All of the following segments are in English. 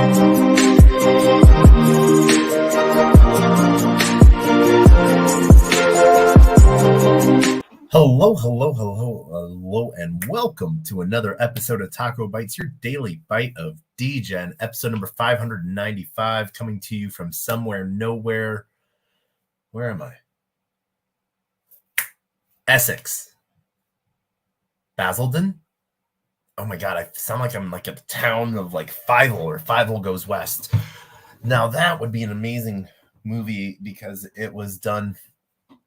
Hello, and welcome to another episode of TacoBytes, your daily bite of Degen, episode number 595, coming to you from somewhere, nowhere. Where am I? Essex. Basildon? Oh my God, I sound like I'm like at the town of like Fievel, or Fievel Goes West. Now that would be an amazing movie because it was done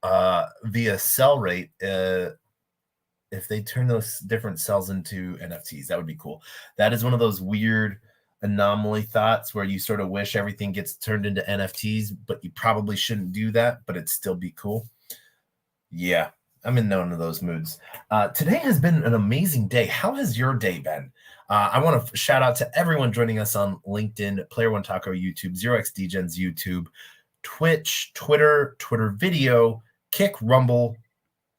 via cell rate. If they turn those different cells into NFTs, that would be cool. That is one of those weird anomaly thoughts where you sort of wish everything gets turned into NFTs, but you probably shouldn't do that, but it'd still be cool. Yeah, I'm in none of those moods. Today has been an amazing day. How has your day been? I want to shout out to everyone joining us on LinkedIn, Player One Taco YouTube, 0xDegens YouTube, Twitch, Twitter video, Kick, Rumble,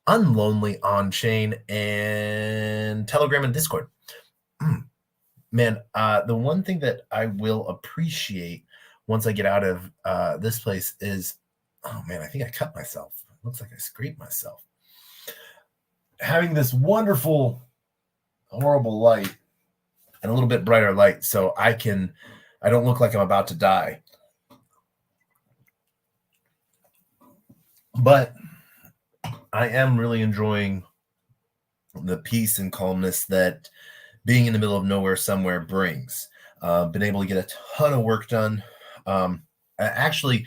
Unlonely On-Chain, and Telegram and Discord. Man, the one thing that I will appreciate once I get out of this place is, oh man, I think I cut myself. Looks like I scraped myself. Having this wonderful, horrible light and a little bit brighter light so I don't look like I'm about to die. But I am really enjoying the peace and calmness that being in the middle of nowhere somewhere brings. Been able to get a ton of work done. Actually,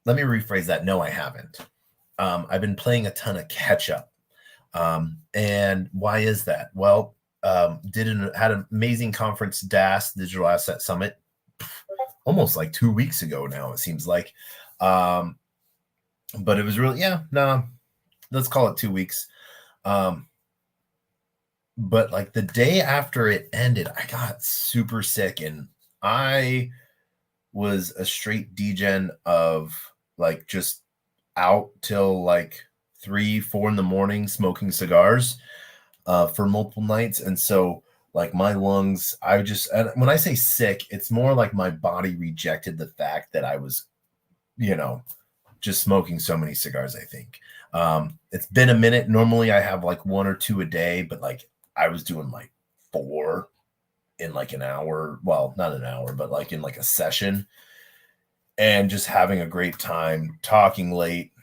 let me rephrase that. No, I haven't. I've been playing a ton of catch up. And why is that? Well, had an amazing conference, DAS, Digital Asset Summit, almost like 2 weeks ago now, it seems like. But it was really, let's call it 2 weeks. But like the day after it ended, I got super sick, and I was a straight degen of like just out till like 3-4 in the morning smoking cigars for multiple nights. And so like my lungs, and when I say sick, it's more like my body rejected the fact that I was, just smoking so many cigars. I think it's been a minute. Normally I have like 1 or 2 a day, but like I was doing like 4 in like an hour. Well, not an hour, but like in like a session, and just having a great time, talking late.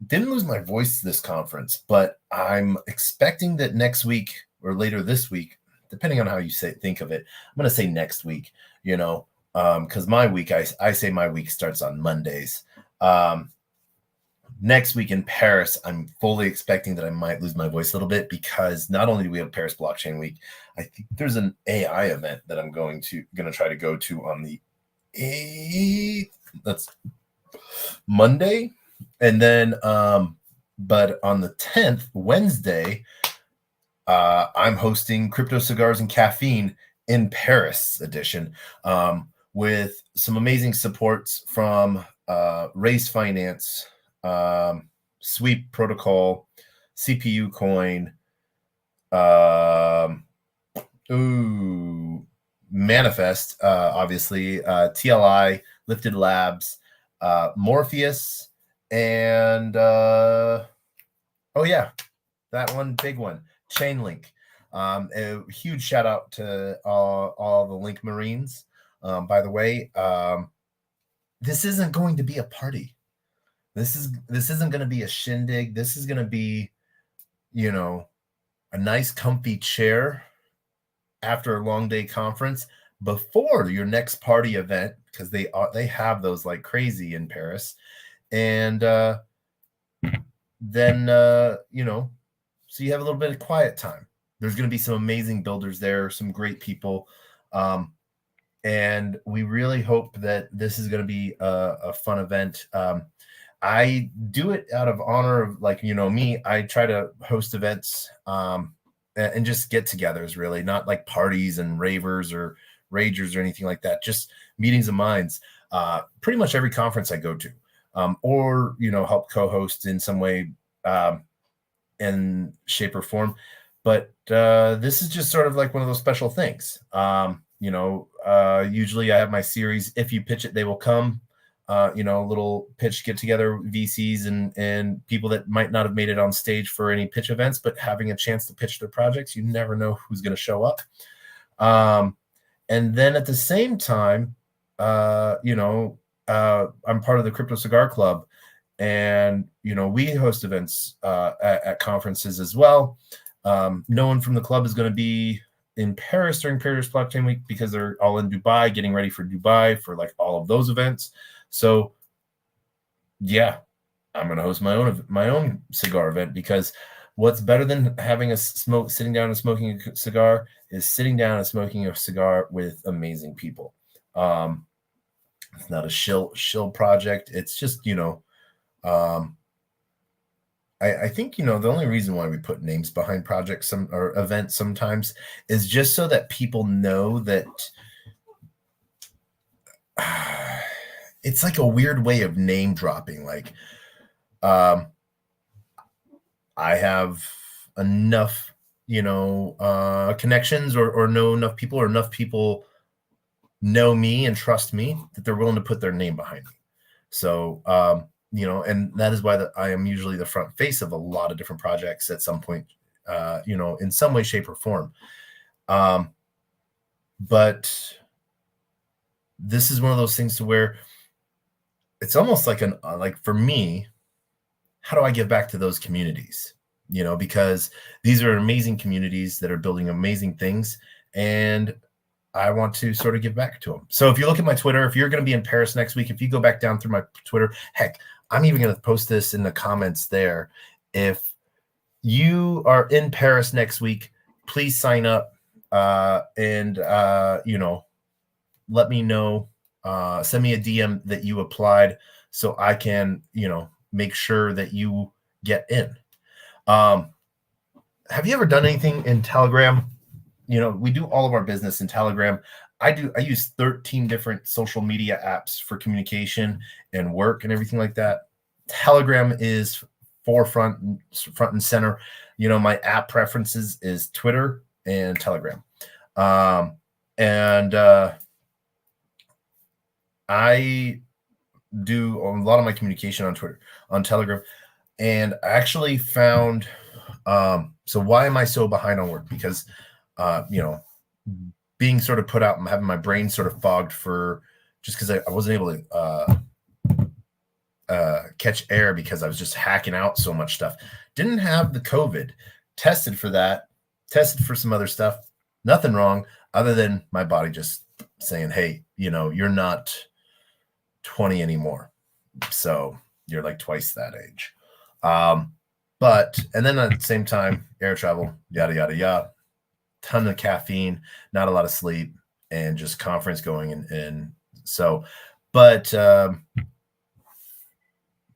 Didn't lose my voice this conference, but I'm expecting that next week or later this week, depending on how you think of it, I'm going to say next week, because my week, I say my week starts on Mondays. Next week in Paris, I'm fully expecting that I might lose my voice a little bit, because not only do we have Paris Blockchain Week, I think there's an AI event that I'm going to try to go to on the 8th. That's Monday. And then, but on the 10th, Wednesday, I'm hosting Crypto Cigars and Caffeine in Paris edition, with some amazing supports from Race Finance, Sweep Protocol, CPU Coin, Manifest, obviously, TLI, Lifted Labs, Morpheus, and that one big one, Chainlink. A huge shout out to all the Link Marines. By the way, this isn't going to be a party. This isn't going to be a shindig. This is going to be, a nice comfy chair after a long day conference before your next party event, because they have those like crazy in Paris. And then so you have a little bit of quiet time. There's going to be some amazing builders there, some great people, and we really hope that this is going to be a fun event. I do it out of honor of, like, me. I try to host events and just get-togethers, really, not like parties and ravers or ragers or anything like that. Just meetings of minds. Pretty much every conference I go to. Or help co-host in some way, in shape or form. But this is just sort of like one of those special things. Usually I have my series, If You Pitch It, They Will Come, little pitch get together, VCs and people that might not have made it on stage for any pitch events, but having a chance to pitch their projects. You never know who's going to show up. And then at the same time, I'm part of the Crypto Cigar Club, and we host events at conferences as well. No one from the club is going to be in Paris during Paris Blockchain Week because they're all in Dubai, getting ready for Dubai for like all of those events. So yeah, I'm going to host my own cigar event, because what's better than having sitting down and smoking a cigar is sitting down and smoking a cigar with amazing people. It's not a shill project. It's just, I think, the only reason why we put names behind projects or events sometimes is just so that people know that it's like a weird way of name dropping. Like, I have enough, connections or know enough people, or enough people know me and trust me that they're willing to put their name behind me. So, and that is why I am usually the front face of a lot of different projects at some point, in some way, shape, or form. But this is one of those things to where it's almost like for me, how do I give back to those communities? Because these are amazing communities that are building amazing things, and I want to sort of give back to them. So if you look at my Twitter, if you're going to be in Paris next week, if you go back down through my Twitter, heck, I'm even going to post this in the comments there. If you are in Paris next week, please sign up and let me know. Send me a DM that you applied so I can, make sure that you get in. Have you ever done anything in Telegram? We do all of our business in Telegram. I use 13 different social media apps for communication and work and everything like that. Telegram is front and center. My app preferences is Twitter and Telegram. I do a lot of my communication on Telegram, and I actually found, so why am I so behind on work? Because, being sort of put out and having my brain sort of fogged just because I wasn't able to catch air because I was just hacking out so much stuff. Didn't have the COVID, tested for that, tested for some other stuff. Nothing wrong other than my body just saying, hey, you're not 20 anymore. So you're like twice that age. And then at the same time, air travel, yada, yada, yada. Ton of caffeine, not a lot of sleep, and just conference going. And so, but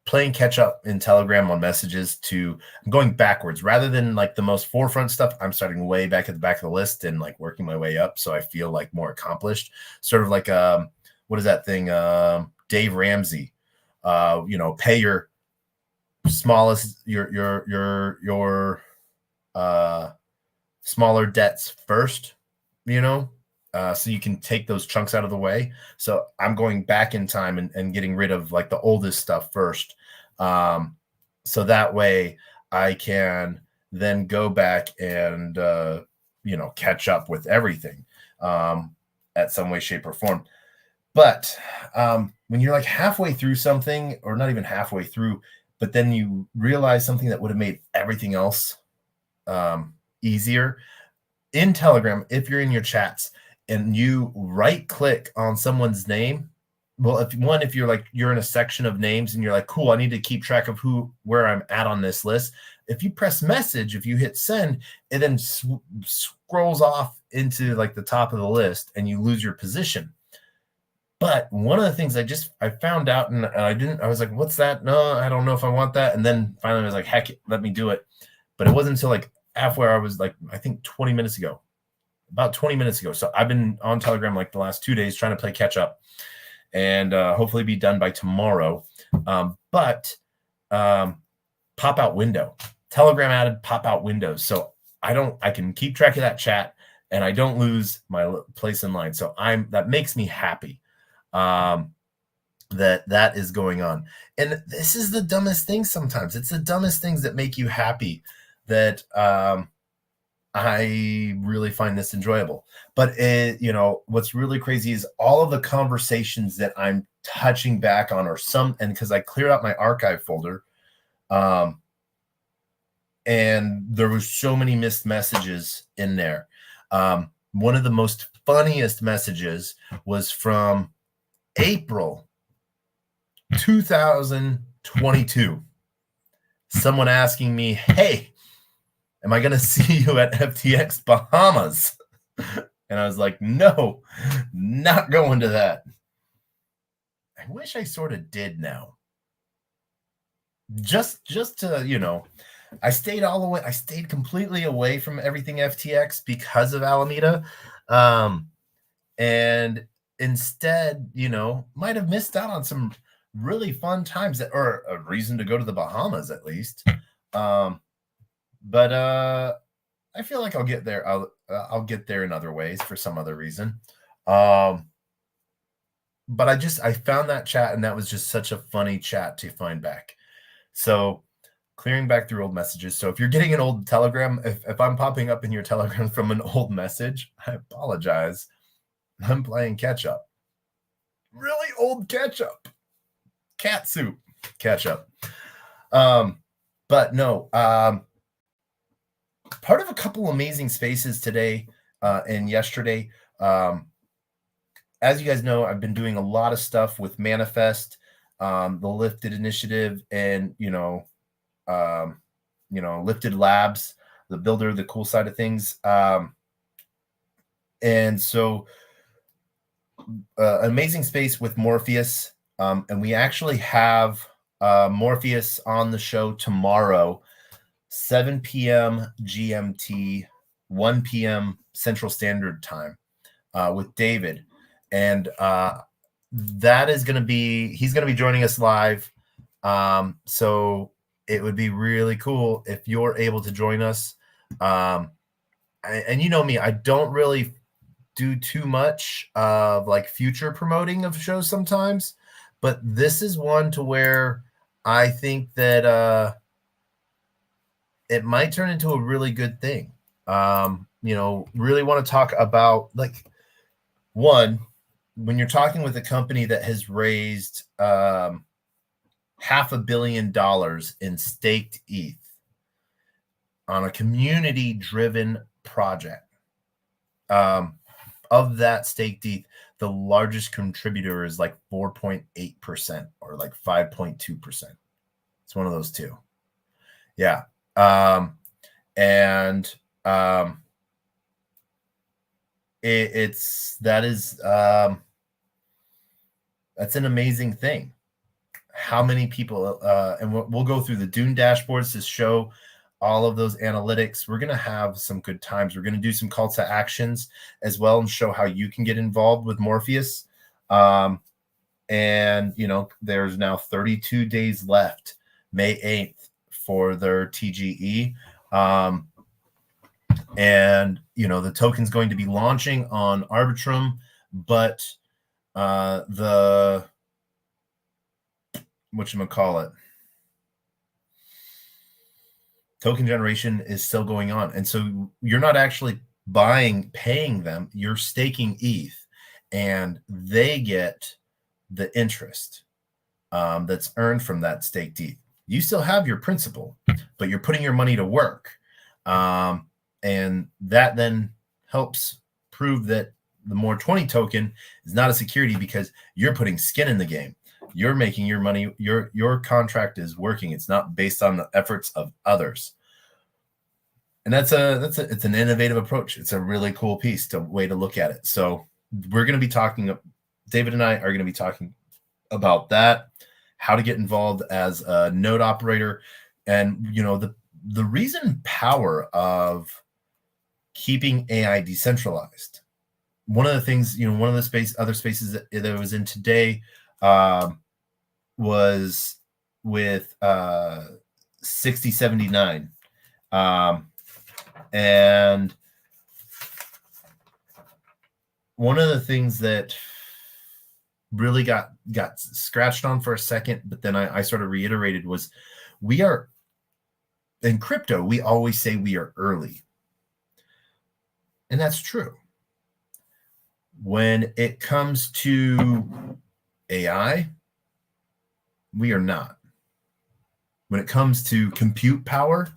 playing catch up in Telegram on messages I'm going backwards rather than like the most forefront stuff. I'm starting way back at the back of the list and like working my way up. So I feel like more accomplished, sort of like, what is that thing? Dave Ramsey, pay your smallest, your smaller debts first, so you can take those chunks out of the way. So I'm going back in time and getting rid of like the oldest stuff first. So that way I can then go back and, catch up with everything at some way, shape, or form. But when you're like halfway through something, or not even halfway through, but then you realize something that would have made everything else easier in Telegram, if you're in your chats and you right click on someone's name. Well, if you're in a section of names and you're like, cool, I need to keep track of where I'm at on this list. If you press message, if you hit send, it then scrolls off into like the top of the list and you lose your position. But one of the things I found out, and I was like, what's that? No, I don't know if I want that. And then finally I was like, heck, let me do it. But it wasn't until like halfway, I was like, I think about 20 minutes ago. So I've been on Telegram like the last 2 days trying to play catch up and hopefully be done by tomorrow. But pop out window, Telegram added pop out windows. So I can keep track of that chat and I don't lose my place in line. So that makes me happy. That is going on. And this is the dumbest thing sometimes. It's the dumbest things that make you happy that I really find this enjoyable. But what's really crazy is all of the conversations that I'm touching back on and because I cleared out my archive folder, and there was so many missed messages in there. One of the most funniest messages was from April 2022. Someone asking me, hey, am I going to see you at FTX Bahamas? And I was like, no, not going to that. I wish I sort of did now. Just to, I stayed completely away from everything FTX because of Alameda. And instead, might have missed out on some really fun times or a reason to go to the Bahamas at least. But I feel like I'll get there. I'll get there in other ways for some other reason. But I found that chat, and that was just such a funny chat to find back. So clearing back through old messages. So if you're getting an old Telegram, if I'm popping up in your Telegram from an old message, I apologize. I'm playing catch up. Really old catch up. Cat soup catch up. But no, part of a couple amazing spaces today and yesterday. As you guys know, I've been doing a lot of stuff with Manifest, the Lifted Initiative, and Lifted Labs, the builder, the cool side of things. And so amazing space with Morpheus. And we actually have Morpheus on the show tomorrow, 7 p.m. GMT, 1 p.m. Central Standard Time with David. And that is going to be, he's going to be joining us live. So it would be really cool if you're able to join us. And you know me, I don't really do too much of like future promoting of shows sometimes, but this is one to where I think that it might turn into a really good thing. Really want to talk about, like, one, when you're talking with a company that has raised $500 million in staked ETH on a community-driven project. Of that staked ETH, the largest contributor is like 4.8% or like 5.2%. It's one of those two. Yeah. That's an amazing thing. How many people, and we'll go through the Dune dashboards to show all of those analytics. We're going to have some good times. We're going to do some call to actions as well and show how you can get involved with Morpheus. And, there's now 32 days left, May 8th, for their TGE. And, the token's going to be launching on Arbitrum, but token generation is still going on. And so you're not actually paying them, you're staking ETH, and they get the interest that's earned from that staked ETH. You still have your principal, but you're putting your money to work. And that then helps prove that the More 20 token is not a security because you're putting skin in the game. You're making your money. Your contract is working. It's not based on the efforts of others. And it's an innovative approach. It's a really cool way to look at it. So we're going to be talking, David and I are going to be talking about that, how to get involved as a node operator, and the reason power of keeping AI decentralized. One of the things, one of the other spaces that was in today was with 6079. And one of the things that really got scratched on for a second, but then I sort of reiterated was we are in crypto. We always say we are early. And that's true. When it comes to AI, we are not. When it comes to compute power,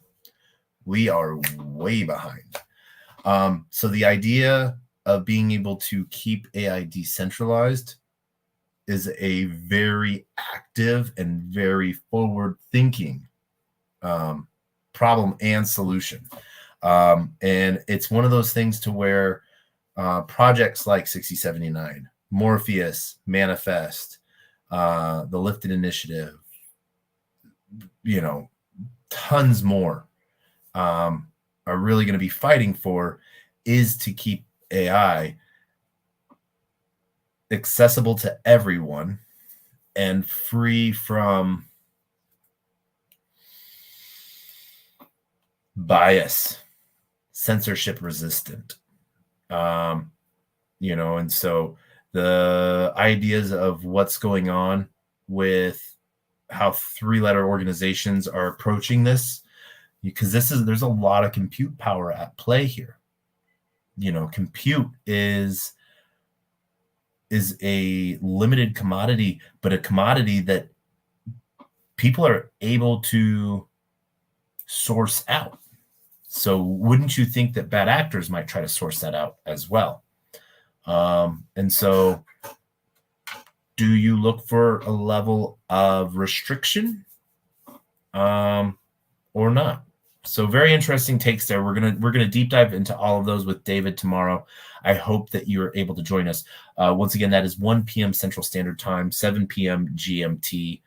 we are way behind. So the idea of being able to keep AI decentralized is a very active and very forward-thinking problem and solution. And it's one of those things to where projects like 6079, Morpheus, Manifest, the Lifted Initiative, tons more are really going to be fighting for is to keep AI accessible to everyone and free from bias, censorship resistant. And so the ideas of what's going on with how 3-letter organizations are approaching this, because there's a lot of compute power at play here. Compute is a limited commodity, but a commodity that people are able to source out. So wouldn't you think that bad actors might try to source that out as well? And so do you look for a level of restriction or not? So very interesting takes there. We're gonna deep dive into all of those with David tomorrow. I hope that you are able to join us. Once again, that is 1 p.m. Central Standard Time, 7 p.m. GMT,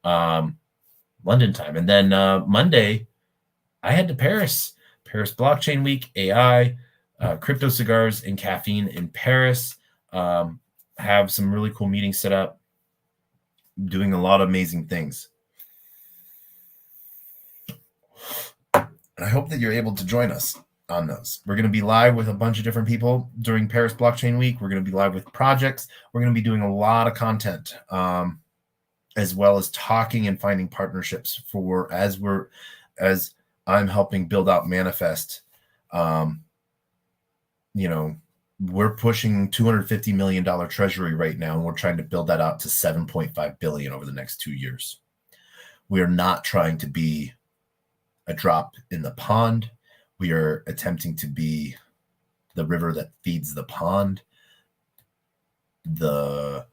London time. And then Monday, I head to Paris Blockchain Week, AI, crypto cigars and caffeine in Paris. Have some really cool meetings set up, doing a lot of amazing things. And I hope that you're able to join us on those. We're going to be live with a bunch of different people during Paris Blockchain Week. We're going to be live with projects. We're going to be doing a lot of content, as well as talking and finding partnerships as I'm helping build out Manifest. We're pushing $250 million treasury right now, and we're trying to build that out to $7.5 billion over the next 2 years. We are not trying to be a drop in the pond. We are attempting to be the river that feeds the pond, the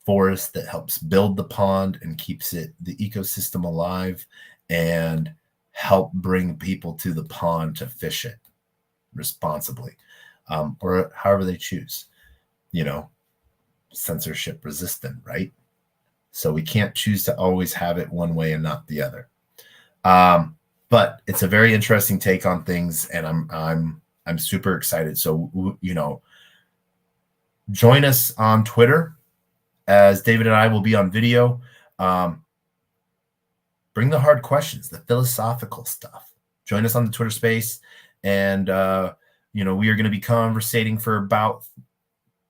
forest that helps build the pond and keeps the ecosystem alive, and help bring people to the pond to fish it responsibly, or however they choose, censorship resistant, right? So we can't choose to always have it one way and not the other. But it's a very interesting take on things, and I'm super excited. So, join us on Twitter, as David and I will be on video. Bring the hard questions, the philosophical stuff. Join us on the Twitter space, and we are going to be conversating for about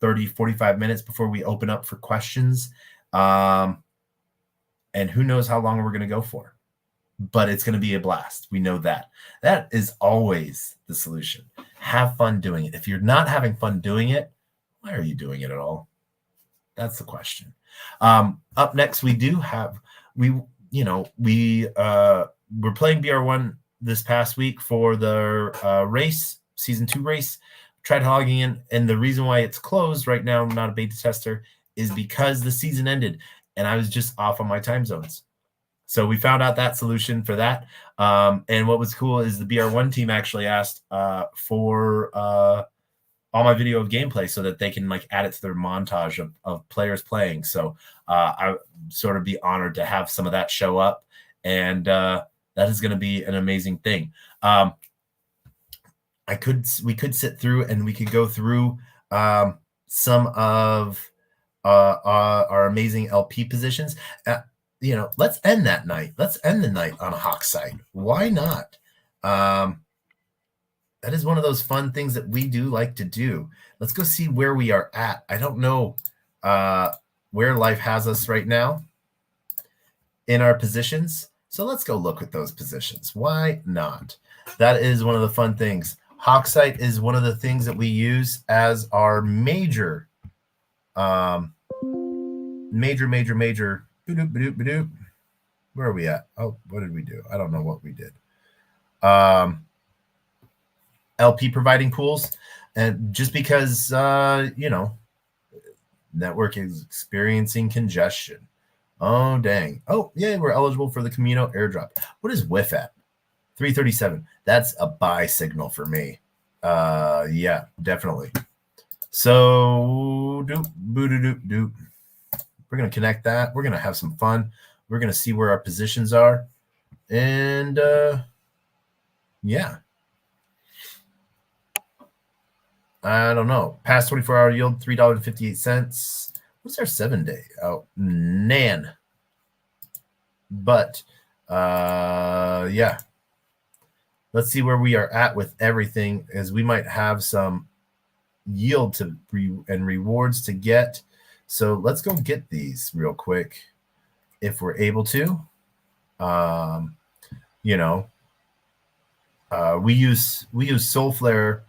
30-45 minutes before we open up for questions. And who knows how long we're going to go for. But it's going to be a blast. We know that. That is always the solution. Have fun doing it. If you're not having fun doing it, why are you doing it at all? That's the question. Up next, we're playing BR1 this past week for the race, season 2 race. Tried logging in, and the reason why it's closed right now, I'm not a beta tester, is because the season ended and I was just off on my time zones. So we found out that solution for that. And what was cool is the BR1 team actually asked for all my video of gameplay so that they can add it to their montage of players playing. So I sort of be honored to have some of that show up. And that is going to be an amazing thing. We could sit through and we could go through some of our amazing LP positions. Let's end that night. Let's end the night on a Hawk site. Why not? that is one of those fun things that we do like to do. Let's go see where we are at. I don't know where life has us right now in our positions. So let's go look at those positions. Why not? That is one of the fun things. Hawksite is one of the things that we use as our major, major. Where are we at? Oh, what did we do? I don't know what we did. LP providing pools. And just because, network is experiencing congestion. Oh, dang. Oh, yeah, we're eligible for the Camino airdrop. What is WIF at? 337. That's a buy signal for me. Yeah, definitely. So, we're going to connect that. We're going to have some fun. We're going to see where our positions are. And, yeah. I don't know. Past 24-hour yield, $3.58. What's our 7-day? Oh, nan. But, yeah. Let's see where we are at with everything, as we might have some yield and rewards to get. So let's go get these real quick if we're able to. We use Soulflare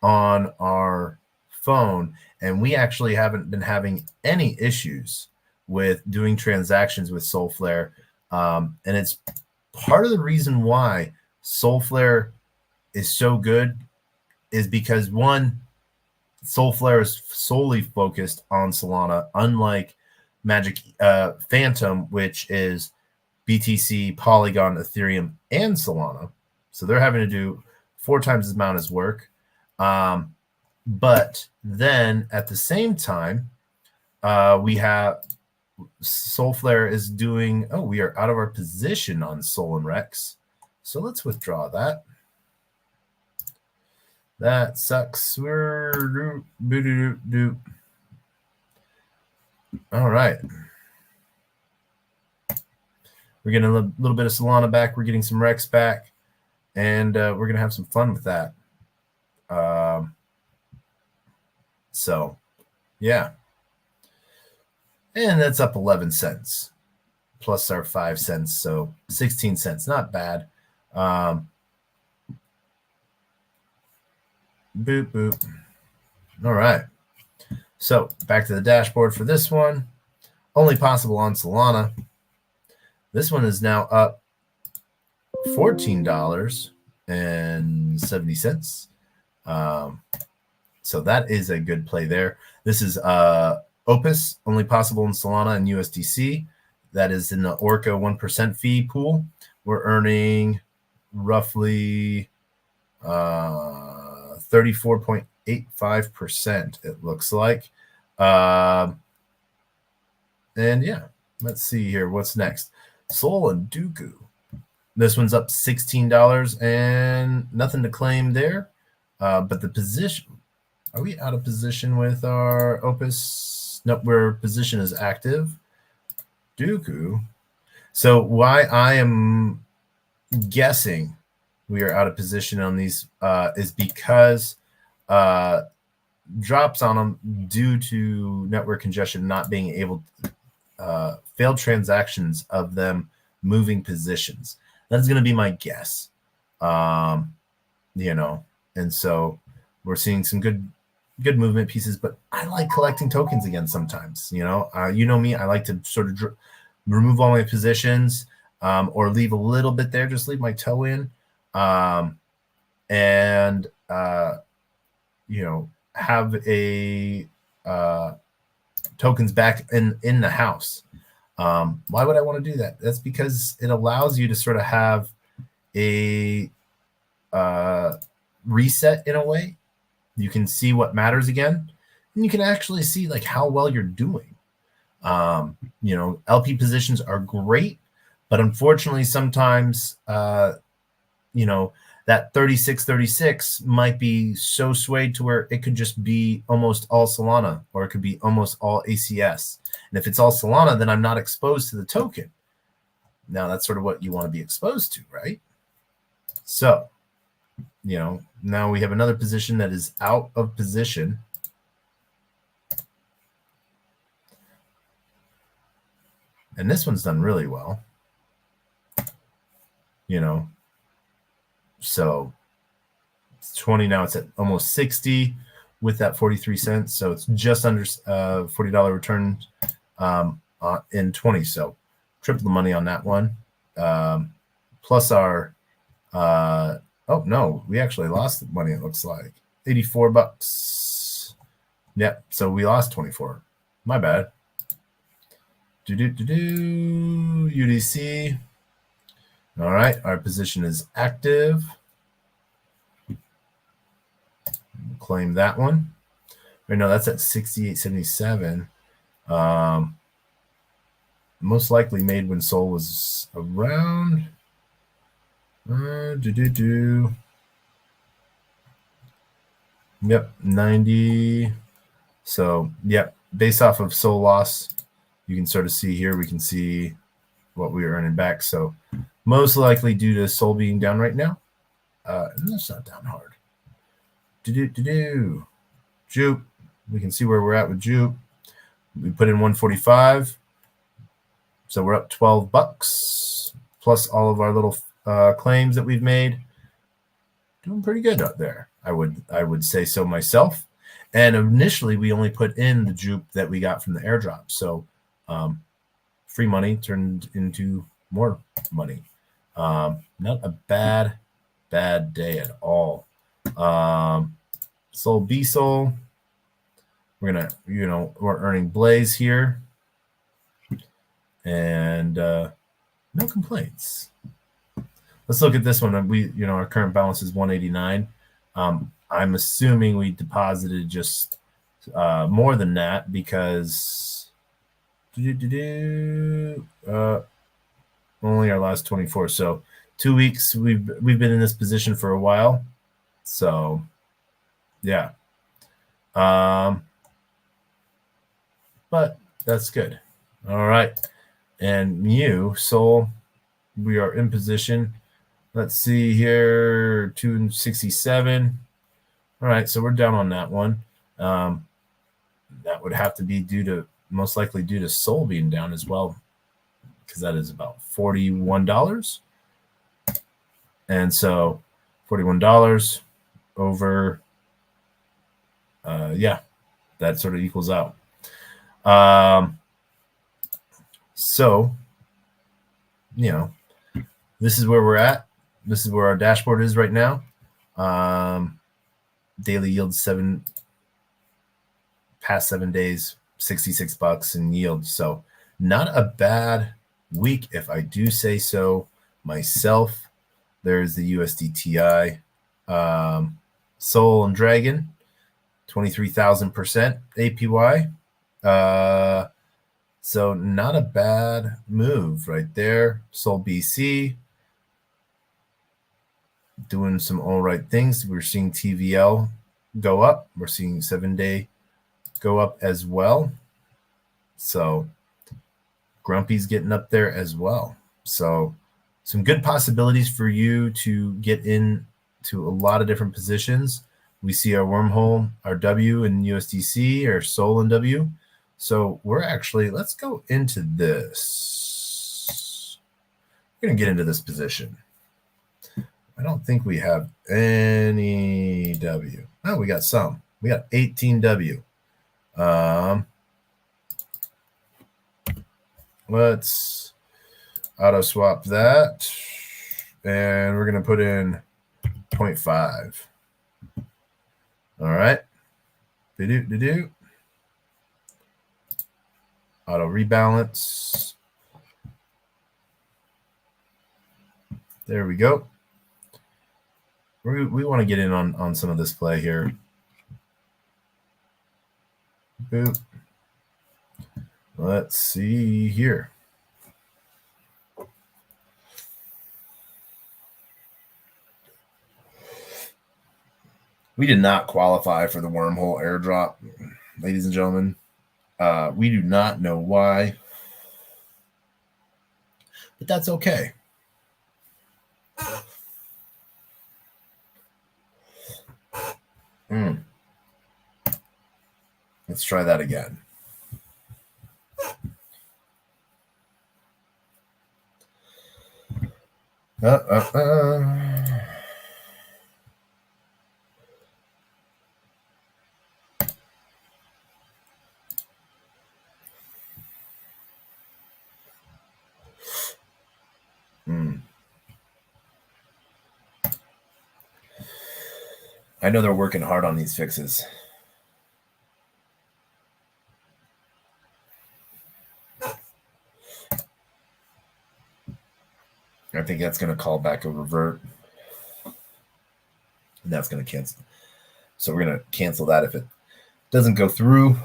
on our phone, and we actually haven't been having any issues with doing transactions with Soulflare. And it's part of the reason why Soulflare is so good is because, one, Soulflare is solely focused on Solana, unlike Magic Phantom, which is BTC, Polygon, Ethereum, and Solana. So they're having to do 4 times as amount as work. But then at the same time, we have Soulflare is doing, we are out of our position on Sol and Rex. So let's withdraw that. That sucks. All right. We're getting a little bit of Solana back. We're getting some Rex back. And we're going to have some fun with that. So, yeah. And that's up 11 cents plus our 5 cents. So 16 cents. Not bad. Boop. All right. So back to the dashboard for this one. Only possible on Solana. This one is now up $14.70. So that is a good play there. This is Opus, only possible in Solana and USDC. That is in the Orca 1% fee pool. We're earning roughly 34.85%, it looks like. And yeah, let's see here. What's next? Sol and Dooku. This one's up $16 and nothing to claim there. But the position, are we out of position with our Opus? Nope, our position is active. Dooku. So why I am guessing we are out of position on these is because drops on them due to network congestion, not being able to failed transactions of them moving positions. That's going to be my guess. And so we're seeing some good movement pieces, but I like collecting tokens again sometimes. You know me, I like to sort of remove all my positions or leave a little bit there, just leave my toe in, and have a tokens back in the house. Why would I want to do that? That's because it allows you to sort of have a reset in a way. You can see what matters again, and you can actually see like how well you're doing. LP positions are great, but unfortunately sometimes that 36 might be so swayed to where it could just be almost all Solana, or it could be almost all ACS. And if it's all Solana, then I'm not exposed to the token. Now that's sort of what you want to be exposed to, right? So now we have another position that is out of position. And this one's done really well. So it's 20 now. It's at almost 60 with that 43 cents. So it's just under $40 return in 20. So triple the money on that one. Plus our oh no, we actually lost the money. It looks like $84. Yep. So we lost 24. My bad. UDC. All right, our position is active. Claim that one. Right now, that's at 68.77. Most likely made when Sol was around. Yep, 90. So, yep, based off of Sol loss, you can sort of see here, we can see what we are earning back. So, most likely due to Sol being down right now. And that's not down hard. Jupe. We can see where we're at with Jupe. We put in 145. So we're up $12 plus all of our little claims that we've made. Doing pretty good out there. I would say so myself. And initially we only put in the Jupe that we got from the airdrop. So free money turned into more money. Not a bad day at all. Sol B Sol. We're gonna, we're earning Blaze here. And no complaints. Let's look at this one. Our current balance is 189. I'm assuming we deposited just more than that because only our last 24. So 2 weeks we've been in this position for a while. So yeah. But that's good. All right. And Mew, Sol, we are in position. Let's see here, 267. All right, so we're down on that one. That would have to be most likely due to Sol being down as well, because that is about $41. And so $41 over, that sort of equals out. So, this is where we're at. This is where our dashboard is right now. Daily yield past 7 days, $66 in yield. So not a bad week, if I do say so myself. There's the USDTI, Sol and Dragon, 23,000% APY. So not a bad move right there. Sol BC doing some all right things. We're seeing TVL go up. We're seeing 7-day go up as well. So Grumpy's getting up there as well. So some good possibilities for you to get into a lot of different positions. We see our wormhole, our W in USDC, our Sol and W. So we're actually, let's go into this. We're going to get into this position. I don't think we have any W. Oh, we got some. We got 18 W. Let's auto swap that. And we're going to put in 0.5. All right. Auto rebalance. There we go. We want to get in on some of this play here. Boop. Let's see here. We did not qualify for the wormhole airdrop, ladies and gentlemen. We do not know why, but that's okay. Let's try that again. I know they're working hard on these fixes. I think that's going to call back a revert. And that's going to cancel. So we're going to cancel that if it doesn't go through.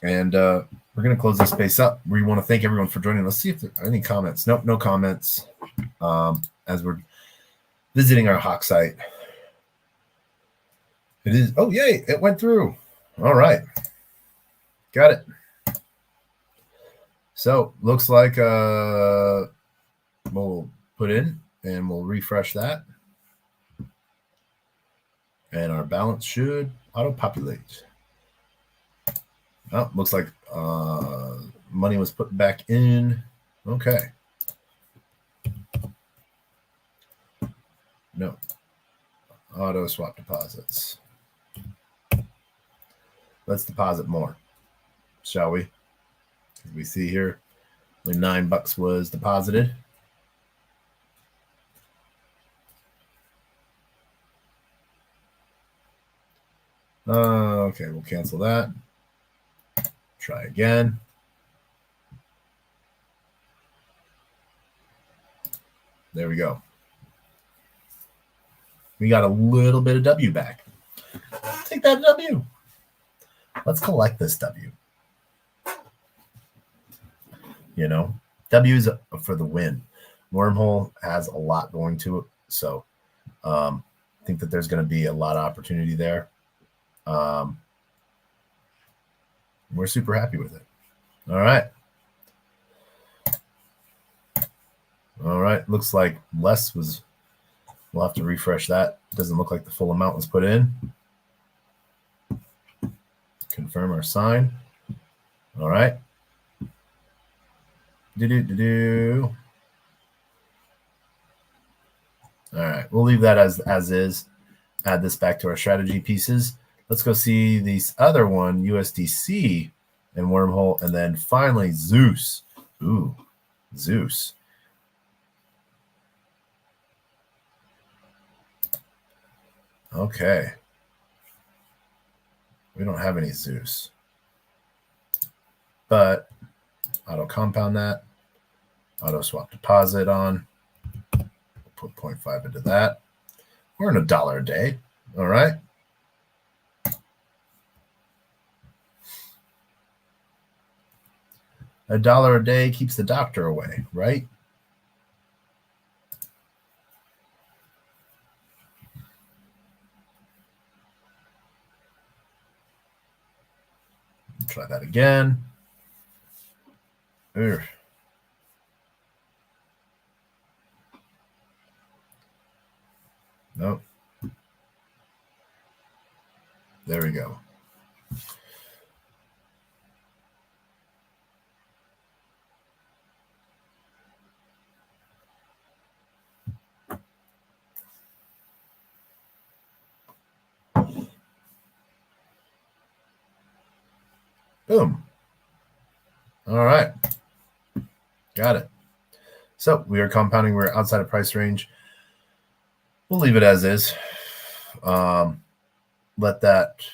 And we're going to close this space up. We want to thank everyone for joining. Let's see if there are any comments. Nope, no comments. As we're visiting our Hawk site. It is. Oh, yay. It went through. All right. Got it. So looks like we'll put in and we'll refresh that. And our balance should auto-populate. Oh, looks like money was put back in. Okay. No. Auto swap deposits. Let's deposit more, shall we? As we see here, when $9 was deposited. Okay, we'll cancel that. Try again. There we go. We got a little bit of W back. Take that W. Let's collect this W. You know, W is for the win. Wormhole has a lot going to it. So I think that there's going to be a lot of opportunity there. We're super happy with it. All right. All right. Looks like less was, we'll have to refresh that. Doesn't look like the full amount was put in. Confirm our sign. All right. All right. We'll leave that as is. Add this back to our strategy pieces. Let's go see this other one, USDC and Wormhole, and then finally Zeus. Ooh, Zeus. Okay. We don't have any Zeus. But auto compound that. Auto swap deposit on. We'll put 0.5 into that. We're in $1 a day. All right. $1 a day keeps the doctor away, right? Try that again. Ugh. Nope. There we go. Boom. All right. Got it. So we are compounding. We're outside of price range. We'll leave it as is. Let that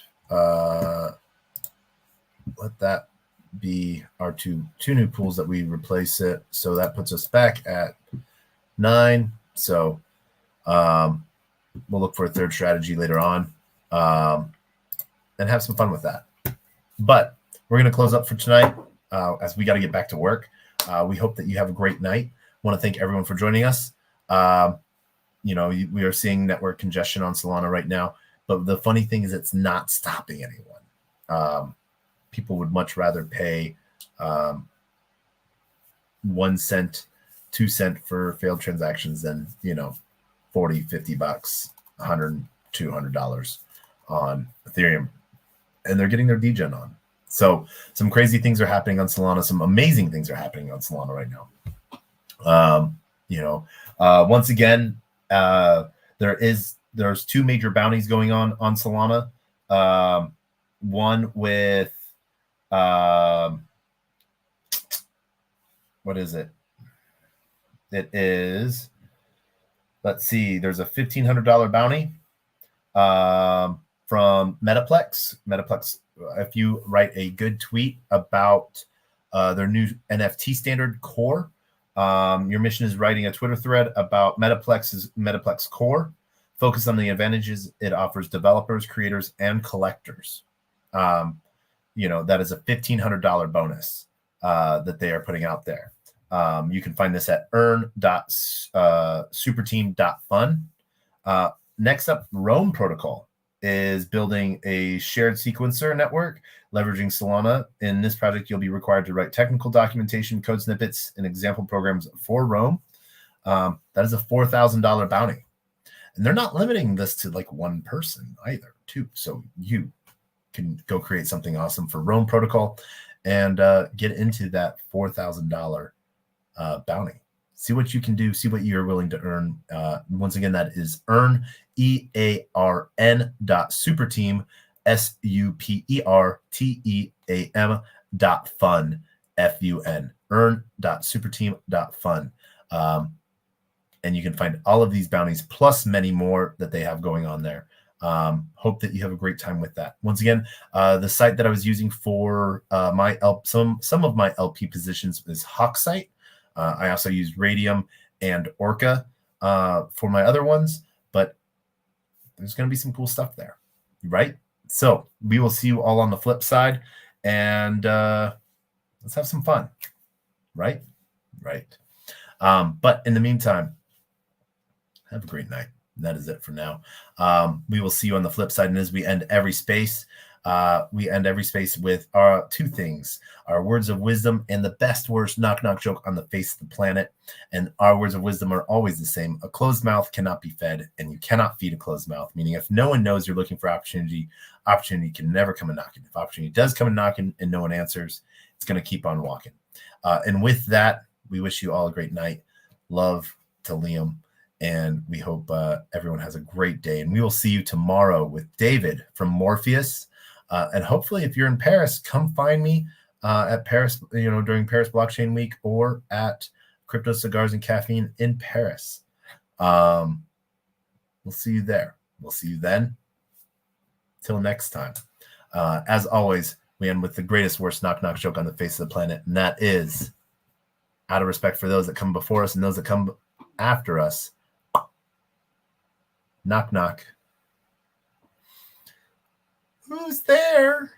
be our two new pools that we replace it. So that puts us back at 9. So we'll look for a third strategy later on and have some fun with that. But we're going to close up for tonight as we got to get back to work. We hope that you have a great night. Want to thank everyone for joining us. We are seeing network congestion on Solana right now, but the funny thing is it's not stopping anyone. People would much rather pay 1 cent 2 cent for failed transactions than, $40-50, $100-$200 on Ethereum, and they're getting their degen on. So some crazy things are happening on Solana. Some amazing things are happening on Solana right now. Once again, there's 2 major bounties going on Solana. One with what is it? It is, let's see, there's a $1,500 bounty from Metaplex. Metaplex, if you write a good tweet about their new NFT standard core, your mission is writing a Twitter thread about Metaplex core. Focus on the advantages it offers developers, creators, and collectors. That is a $1,500 bonus that they are putting out there. You can find this at earn.superteam.fun. Next up, Rome Protocol is building a shared sequencer network leveraging Solana. In this project, you'll be required to write technical documentation, code snippets, and example programs for Rome. That is a $4,000 bounty. And they're not limiting this to like one person either, too. So you can go create something awesome for Rome Protocol and get into that $4,000 bounty. See what you can do. See what you're willing to earn. Once again, that is earn, EARN.superteam, SUPERTEAM.fun, FUN, earn.superteam.fun. And you can find all of these bounties plus many more that they have going on there. Hope that you have a great time with that. Once again, the site that I was using for some of my LP positions is Hawksite. I also use Radium and Orca for my other ones, but there's going to be some cool stuff there, right? So we will see you all on the flip side, and let's have some fun, right? Right. But in the meantime, have a great night. That is it for now. We will see you on the flip side. And as we end every space, with our 2 things, our words of wisdom and the best, worst knock-knock joke on the face of the planet. And our words of wisdom are always the same. A closed mouth cannot be fed, and you cannot feed a closed mouth, meaning if no one knows you're looking for opportunity can never come a knocking. If opportunity does come a knocking and no one answers, it's going to keep on walking. And with that, we wish you all a great night. Love to Liam. And we hope everyone has a great day. And we will see you tomorrow with David from Morpheus. And hopefully, if you're in Paris, come find me at Paris, during Paris Blockchain Week or at Crypto Cigars and Caffeine in Paris. We'll see you there. We'll see you then. Till next time. As always, we end with the greatest, worst knock-knock joke on the face of the planet. And that is, out of respect for those that come before us and those that come after us, knock, knock. Who's there?